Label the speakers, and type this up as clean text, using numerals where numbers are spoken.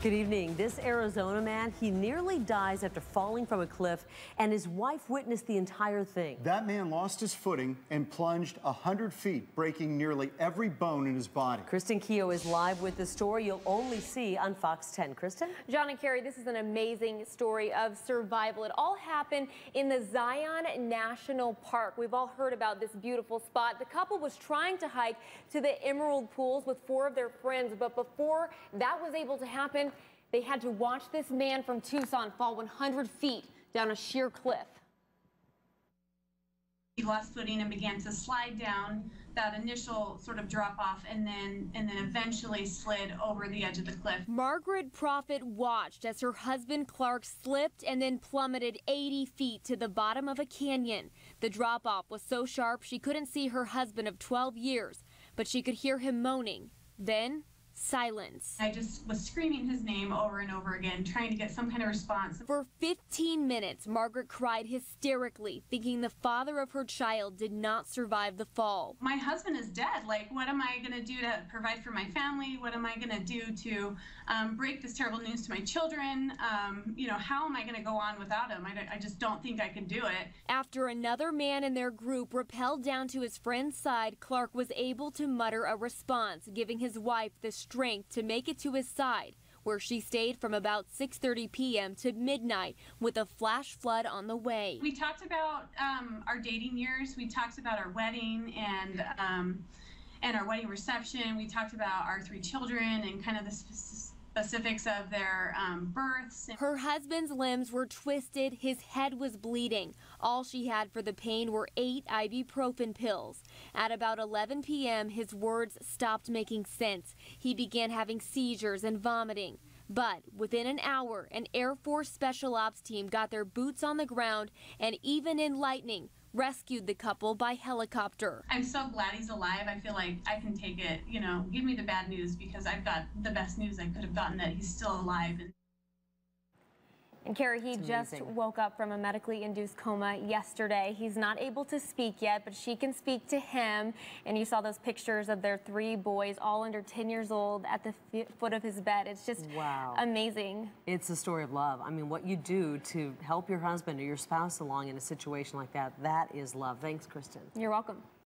Speaker 1: Good evening. This Arizona man, he nearly dies after falling from a cliff, and his wife witnessed the entire thing.
Speaker 2: That man lost his footing and plunged 100 feet, breaking nearly every bone in his body. Kristen Keogh is live with the story you'll only see on Fox 10. Kristen?
Speaker 3: John and Carrie, this is an amazing story of survival. It all happened in the Zion National Park. We've all heard about this beautiful spot. The couple was trying to hike to the Emerald Pools with 4 of their friends, but before that was able to happen, they had to watch this man from Tucson fall 100 feet down a sheer cliff.
Speaker 4: He lost footing and began to slide down that initial sort of drop off and then eventually slid over the edge of the cliff.
Speaker 3: Margaret Proffitt watched as her husband Clark slipped and then plummeted 80 feet to the bottom of a canyon. The drop off was so sharp she couldn't see her husband of 12 years, but she could hear him moaning. Then silence.
Speaker 4: I just was screaming his name over and over again, trying to get some kind of response.
Speaker 3: For 15 minutes, Margaret cried hysterically, thinking the father of her child did not survive the fall.
Speaker 4: My husband is dead. Like, what am I going to do to provide for my family? What am I going to do to break this terrible news to my children? You know, how am I going to go on without him? I just don't think I can do it.
Speaker 3: After another man in their group rappelled down to his friend's side, Clark was able to mutter a response, giving his wife the strength to make it to his side, where she stayed from about 6:30 p.m. to midnight with a flash flood on the way.
Speaker 4: We talked about our dating years. We talked about our wedding and our wedding reception. We talked about our 3 children and kind of the specifics of their births.
Speaker 3: Her husband's limbs were twisted, his head was bleeding. All she had for the pain were 8 ibuprofen pills. At about 11 p.m., his words stopped making sense. He began having seizures and vomiting. But within an hour, an Air Force Special Ops team got their boots on the ground and, even in lightning, rescued the couple by helicopter.
Speaker 4: I'm so glad he's alive. I feel like I can take it, you know, give me the bad news because I've got the best news I could have gotten, that he's still alive.
Speaker 3: And Carrie, he just woke up from a medically induced coma yesterday. He's not able to speak yet, but she can speak to him. And you saw those pictures of their 3 boys, all under 10 years old, at the foot of his bed. It's just amazing.
Speaker 1: It's a story of love. I mean, what you do to help your husband or your spouse along in a situation like that, that is love. Thanks, Kristen.
Speaker 3: You're welcome.